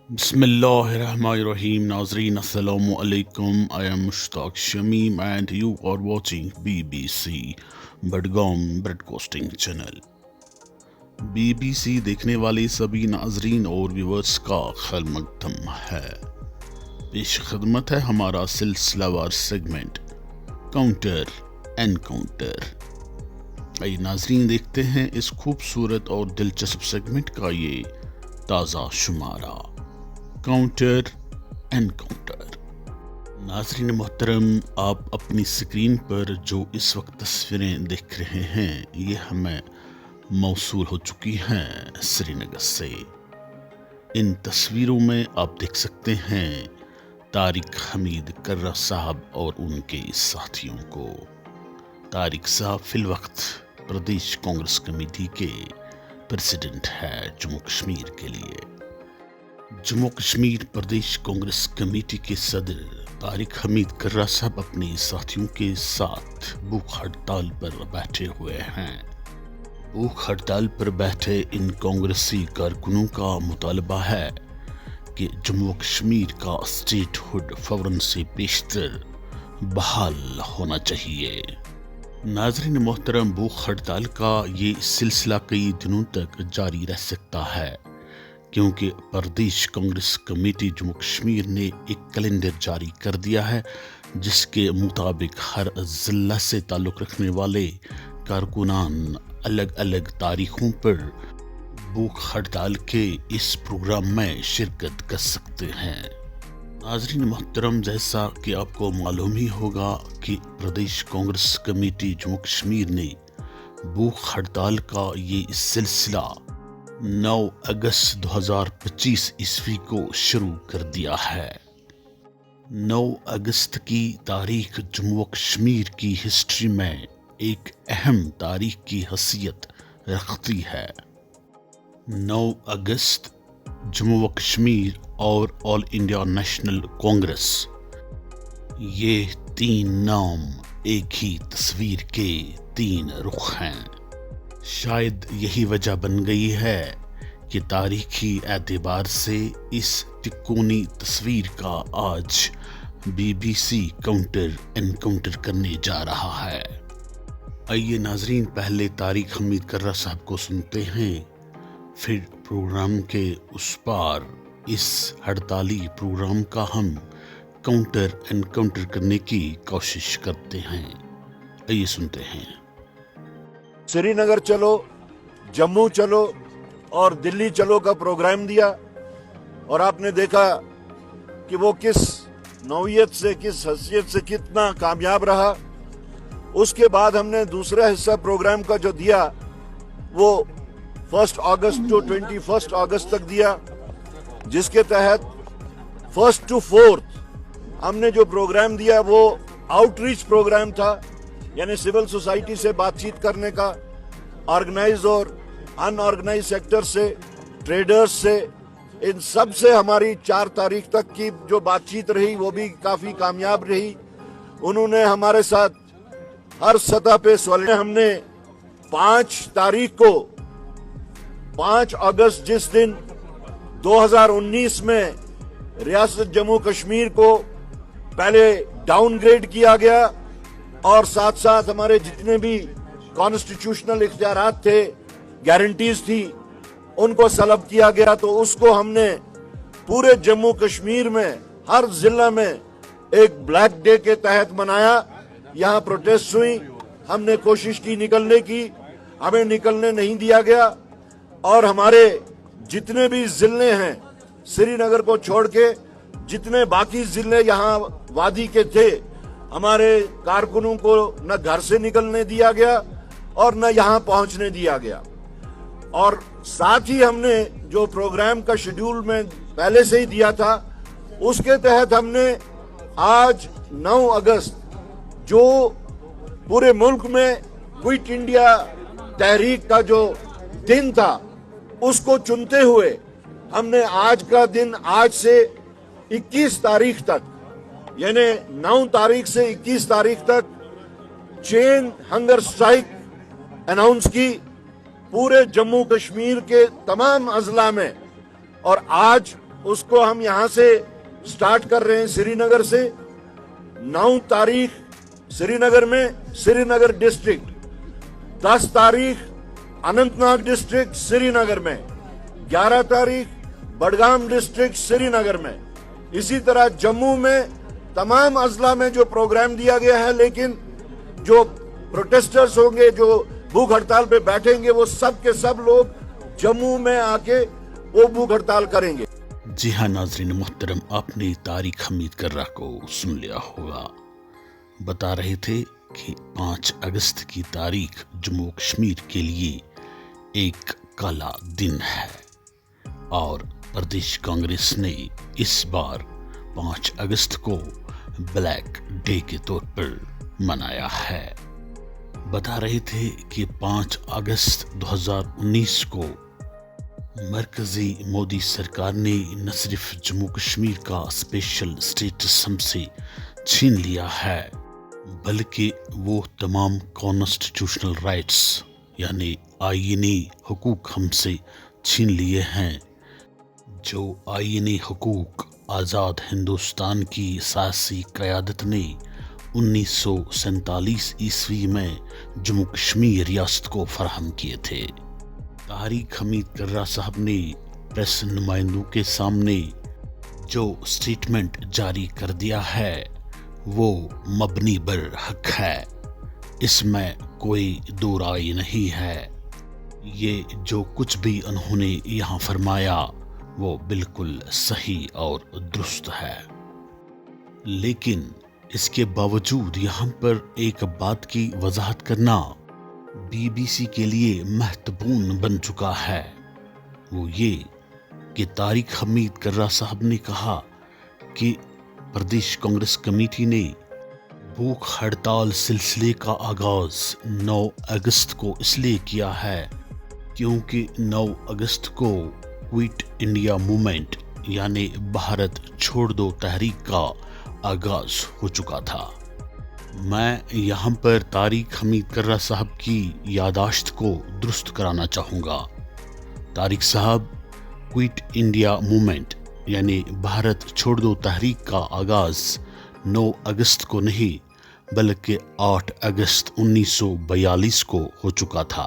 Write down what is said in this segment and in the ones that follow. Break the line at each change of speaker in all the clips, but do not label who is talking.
بسم اللہ الرحمن الرحیم. ناظرین السلام علیکم. I am Mushtaq Shamim and you are watching BBC Budgam broadcasting channel. BBC دیکھنے والے سبھی ناظرین اور ویورز کا خیر مقدم ہے. پیش خدمت ہے ہمارا سلسلہ وار سیگمنٹ کاؤنٹر انکاؤنٹر. آئیے ناظرین دیکھتے ہیں اس خوبصورت اور دلچسپ سیگمنٹ کا یہ تازہ شمارہ کاؤنٹر انکاؤنٹر. ناظرین محترم، آپ اپنی سکرین پر جو اس وقت تصویریں دیکھ رہے ہیں یہ ہمیں موصول ہو چکی ہیں سری نگر سے. ان تصویروں میں آپ دیکھ سکتے ہیں طارق حمید کرہ صاحب اور ان کے ساتھیوں کو. طارق صاحب فی الوقت پردیش کانگریس کمیٹی کے پریزیڈنٹ ہے جموں کشمیر کے لیے. جموں کشمیر پردیش کانگریس کمیٹی کے صدر طارق حمید کرہ صاحب اپنے ساتھیوں کے ساتھ بھوک ہڑتال پر بیٹھے ہوئے ہیں. بھوک ہڑتال پر بیٹھے ان کانگریسی کارکنوں کا مطالبہ ہے کہ جموں کشمیر کا اسٹیٹ ہوڈ فوراً سے بیشتر بحال ہونا چاہیے. ناظرین محترم، بھوک ہڑتال کا یہ سلسلہ کئی دنوں تک جاری رہ سکتا ہے کیونکہ پردیش کانگریس کمیٹی جموں کشمیر نے ایک کیلنڈر جاری کر دیا ہے جس کے مطابق ہر ضلع سے تعلق رکھنے والے کارکنان الگ الگ تاریخوں پر بھوک ہڑتال کے اس پروگرام میں شرکت کر سکتے ہیں. ناظرین محترم، جیسا کہ آپ کو معلوم ہی ہوگا کہ پردیش کانگریس کمیٹی جموں کشمیر نے بھوک ہڑتال کا یہ سلسلہ 9 اگست 2025 عیسوی کو شروع کر دیا ہے. 9 اگست کی تاریخ جموں کشمیر کی ہسٹری میں ایک اہم تاریخ کی حیثیت رکھتی ہے. 9 اگست جموں و کشمیر اور آل انڈیا نیشنل کانگریس، یہ تین نام ایک ہی تصویر کے تین رخ ہیں. شاید یہی وجہ بن گئی ہے کہ تاریخی اعتبار سے اس تکونی تصویر کا آج BBC کاؤنٹر انکاؤنٹر کرنے جا رہا ہے. آئیے ناظرین پہلے طارق حمید کرہ صاحب کو سنتے ہیں، پھر پروگرام کے اس پار اس ہڑتالی پروگرام کا ہم کاؤنٹر انکاؤنٹر کرنے کی کوشش کرتے ہیں. آئیے سنتے ہیں.
سری نگر چلو، جموں چلو اور دلی چلو کا پروگرام دیا اور آپ نے دیکھا کہ وہ کس نوعیت سے، کس حیثیت سے کتنا کامیاب رہا. اس کے بعد ہم نے دوسرا حصہ پروگرام کا جو دیا وہ 1 اگست ٹو 21 اگست تک دیا، جس کے تحت 1 to 4 ہم نے جو پروگرام دیا وہ آؤٹ ریچ پروگرام تھا، یعنی سول سوسائٹی سے بات چیت کرنے کا، آرگنائز اور ان آرگنائز سیکٹر سے، ٹریڈرز سے، ان سب سے ہماری 4 تاریخ تک کی جو بات چیت رہی وہ بھی کافی کامیاب رہی. انہوں نے ہمارے ساتھ ہر سطح پہ ہم نے 5 تاریخ کو 5 اگست جس دن 2019 میں ریاست جموں کشمیر کو پہلے ڈاؤن گریڈ کیا گیا اور ساتھ ساتھ ہمارے جتنے بھی کانسٹیٹیوشنل اختیارات تھے، گارنٹیز تھی، ان کو سلب کیا گیا، تو اس کو ہم نے پورے جموں کشمیر میں ہر ضلع میں ایک بلیک ڈے کے تحت منایا. یہاں پروٹیسٹ ہوئی، ہم نے کوشش کی نکلنے کی، ہمیں نکلنے نہیں دیا گیا اور ہمارے جتنے بھی ضلع ہیں سری نگر کو چھوڑ کے جتنے باقی ضلع یہاں وادی کے تھے، ہمارے کارکنوں کو نہ گھر سے نکلنے دیا گیا اور نہ یہاں پہنچنے دیا گیا. اور ساتھ ہی ہم نے جو پروگرام کا شیڈول میں پہلے سے ہی دیا تھا اس کے تحت ہم نے آج 9 اگست جو پورے ملک میں کوئٹ انڈیا تحریک کا جو دن تھا اس کو چنتے ہوئے ہم نے آج کا دن، آج سے 21 تاریخ تک، یعنی 9 تاریخ سے 21 تاریخ تک چین ہنگر سٹرائک اناؤنس کی پورے جموں کشمیر کے تمام اضلاع میں. اور آج उसको हम यहाँ से स्टार्ट कर रहे हैं श्रीनगर से। 9 तारीख श्रीनगर में श्रीनगर डिस्ट्रिक्ट, 10 तारीख अनंतनाग डिस्ट्रिक्ट श्रीनगर में, 11 तारीख बडगाम डिस्ट्रिक्ट श्रीनगर में। इसी तरह जम्मू में तमाम अजला में जो प्रोग्राम दिया गया है, लेकिन जो प्रोटेस्टर्स होंगे, जो भूख हड़ताल पे बैठेंगे, वो सब के सब लोग जम्मू में आके वो भूख हड़ताल करेंगे।
जी हाँ नाजरीन मुहतरम, आपने तारिक हमीद कर्रा को सुन लिया होगा। बता रहे थे कि 5 अगस्त की तारीख जम्मू कश्मीर के लिए एक काला दिन है और प्रदेश कांग्रेस ने इस बार 5 अगस्त को ब्लैक डे के तौर पर मनाया है। बता रहे थे कि 5 अगस्त 2019 को मरकजी मोदी सरकार ने न सिर्फ जम्मू कश्मीर का स्पेशल स्टेटस हमसे छीन लिया है, बल्कि वो तमाम कॉन्स्टिट्यूशनल राइट्स यानी आईनी हुकूक हमसे छीन लिए हैं, जो आईनी हुकूक आज़ाद हिंदुस्तान की सियासी क़यादत ने 1947 ईस्वी में जम्मू कश्मीर रियासत को फराहम किए थे। तारिक हमीद कर्रा साहब ने प्रेस नुमाइंदों के सामने जो स्टेटमेंट जारी कर दिया है वो मबनी बर हक है, इसमें कोई दो राय नहीं है। ये जो कुछ भी उन्होंने यहाँ फरमाया वो बिल्कुल सही और दुरुस्त है, लेकिन इसके बावजूद यहाँ पर एक बात की वजाहत करना बीबीसी के लिए महत्वपूर्ण बन चुका है। वो ये कि तारिक हमीद कर्रा साहब ने कहा कि प्रदेश कांग्रेस कमेटी ने भूख हड़ताल सिलसिले का आगाज 9 अगस्त को इसलिए किया है क्योंकि 9 अगस्त को क्विट इंडिया मूवमेंट यानी भारत छोड़ दो तहरीक का आगाज हो चुका था। मैं यहाँ पर तारिक हमीद कर्रा साहब की यादाश्त को दुरुस्त कराना चाहूँगा। तारिक साहब क्विट इंडिया मूवमेंट यानी भारत छोड़ दो तहरीक का आगाज 9 अगस्त को नहीं बल्कि 8 अगस्त 1942 को हो चुका था।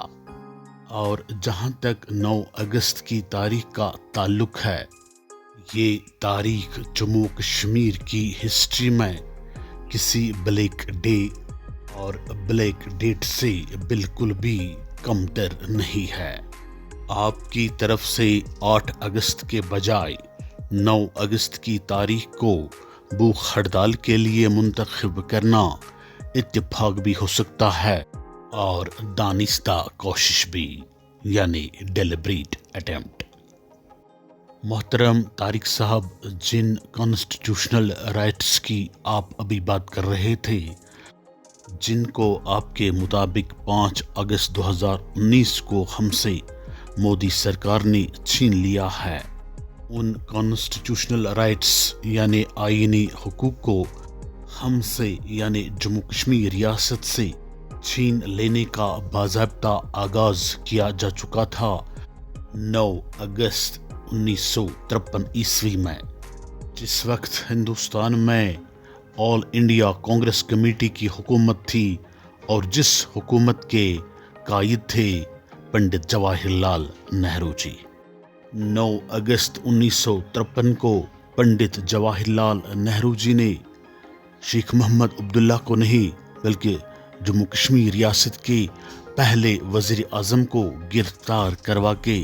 और जहाँ तक 9 अगस्त की तारीख का ताल्लुक है, ये तारीख जम्मू कश्मीर की हिस्ट्री में किसी ब्लैक डे और ब्लैक डेट से बिल्कुल भी कमतर नहीं है। आपकी तरफ से 8 अगस्त के बजाय 9 अगस्त की तारीख को भूख हड़ताल के लिए मुंतखब करना इत्तेफाक भी हो सकता है और दानिस्ता कोशिश भी यानी डेलिब्रेट अटेम्प्ट। मोहतरम तारिक साहब, जिन कॉन्स्टिट्यूशनल राइट्स की आप अभी बात कर रहे थे, जिनको आपके मुताबिक 5 अगस्त 2019 को हमसे मोदी सरकार ने छीन लिया है, उन कॉन्स्टिट्यूशनल राइट्स यानी आईनी हुकूक को हमसे यानी जम्मू कश्मीर रियासत से छीन लेने का बाज़ाब्ता आगाज किया जा चुका था 9 अगस्त 1953 ईस्वी में, जिस वक्त हिंदुस्तान में ऑल इंडिया कांग्रेस कमेटी की हुकूमत थी और जिस हुकूमत के कायद थे पंडित जवाहरलाल नेहरू जी। 9 अगस्त 1953 को पंडित जवाहरलाल नेहरू जी ने शेख मोहम्मद अब्दुल्ला को नहीं बल्कि जम्मू कश्मीर रियासत के पहले वज़ीर आज़म को गिरफ्तार करवा के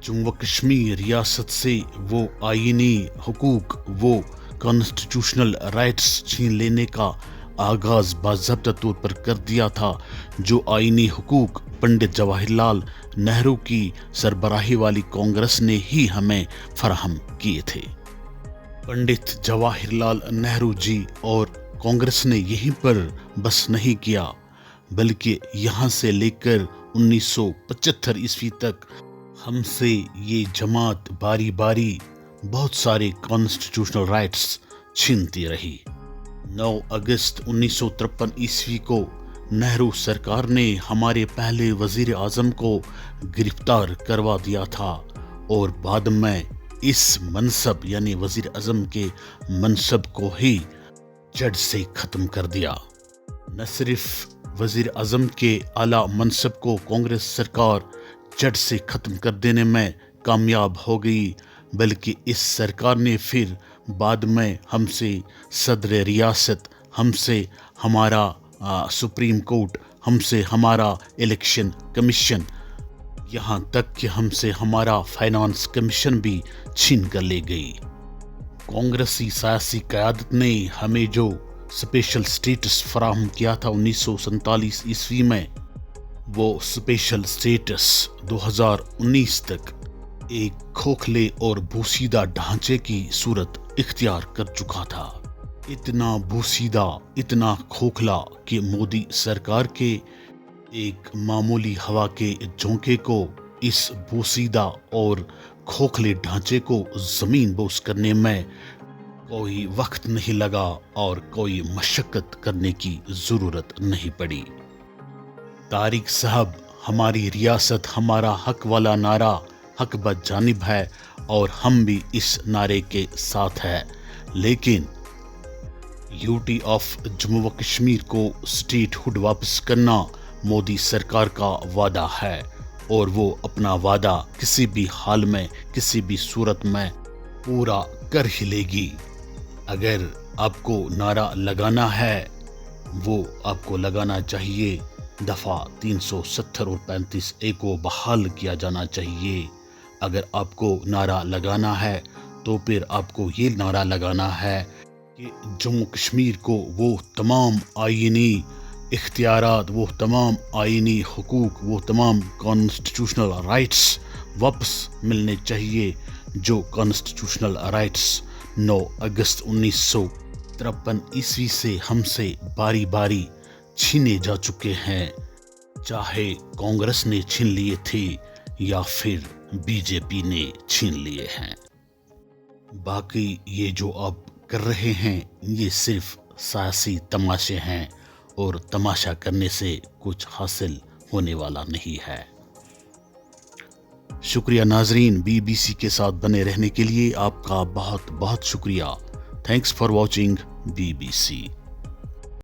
जम्मू कश्मीर रियासत से वो आईनी हुकूक, वो कॉन्स्टिट्यूशनल राइट्स छीन लेने का आगाज बाज़ाब्ता तौर पर कर दिया था, जो आईनी हुकूक पंडित जवाहरलाल नेहरू की सरबराही वाली कांग्रेस ने ही हमें फराहम किए थे। पंडित जवाहरलाल नेहरू जी और कांग्रेस ने यहीं पर बस नहीं किया, बल्कि यहाँ से लेकर 1975 ईस्वी तक हमसे ये जमात बारी बारी बहुत सारे कॉन्स्टिट्यूशनल राइट्स छीनती रही। 9 अगस्त 1953 ईस्वी को नेहरू सरकार ने हमारे पहले वजीर आज़म को गिरफ्तार करवा दिया था और बाद में इस मनसब यानी वजीर आजम के मनसब को ही जड़ से खत्म कर दिया। न सिर्फ वजीर आजम के आला मनसब को कांग्रेस सरकार जड़ से खत्म कर देने में कामयाब हो गई, बल्कि इस सरकार ने फिर बाद में हमसे सदर रियासत, हमसे हमारा सुप्रीम कोर्ट, हमसे हमारा इलेक्शन कमीशन, यहाँ तक कि हमसे हमारा फाइनेंस कमीशन भी छीन कर ले गई। कांग्रेसी सियासी क़यादत ने हमें जो स्पेशल स्टेटस फराहम किया था 1947 ईस्वी में, वो स्पेशल स्टेटस 2019 तक एक खोखले और बोसीदा ढांचे की सूरत इख्तियार कर चुका था। इतना बोसीदा, इतना खोखला कि मोदी सरकार के एक मामूली हवा के झोंके को इस बोसीदा और खोखले ढांचे को जमीन बोस करने में कोई वक्त नहीं लगा और कोई मशक्कत करने की जरूरत नहीं पड़ी। तारिक साहब, हमारी रियासत हमारा हक वाला नारा हक बजानिब है और हम भी इस नारे के साथ हैं, लेकिन यूटी ऑफ जम्मू व कश्मीर को स्टेट हुड वापस करना मोदी सरकार का वादा है और वो अपना वादा किसी भी हाल में, किसी भी सूरत में पूरा कर ही लेगी। अगर आपको नारा लगाना है, वो आपको लगाना चाहिए दफ़ा 370 और 35A को बहाल किया जाना चाहिए। अगर आपको नारा लगाना है तो फिर आपको ये नारा लगाना है कि जम्मू कश्मीर को वो तमाम आईनी इख्तियारात, वो तमाम आईनी हुकूक, वो तमाम कॉन्स्टिट्यूशनल राइट्स वापस मिलने चाहिए जो कॉन्स्टिट्यूशनल राइट्स 9 अगस्त 1953 ईस्वी से हमसे बारी बारी छीने जा चुके हैं, चाहे कांग्रेस ने छीन लिए थे या फिर बीजेपी ने छीन लिए हैं। बाकी ये जो आप कर रहे हैं ये सिर्फ सियासी तमाशे हैं और तमाशा करने से कुछ हासिल होने वाला नहीं है। शुक्रिया नाजरीन, BBC के साथ बने रहने के लिए आपका बहुत बहुत शुक्रिया। Thanks for watching BBC।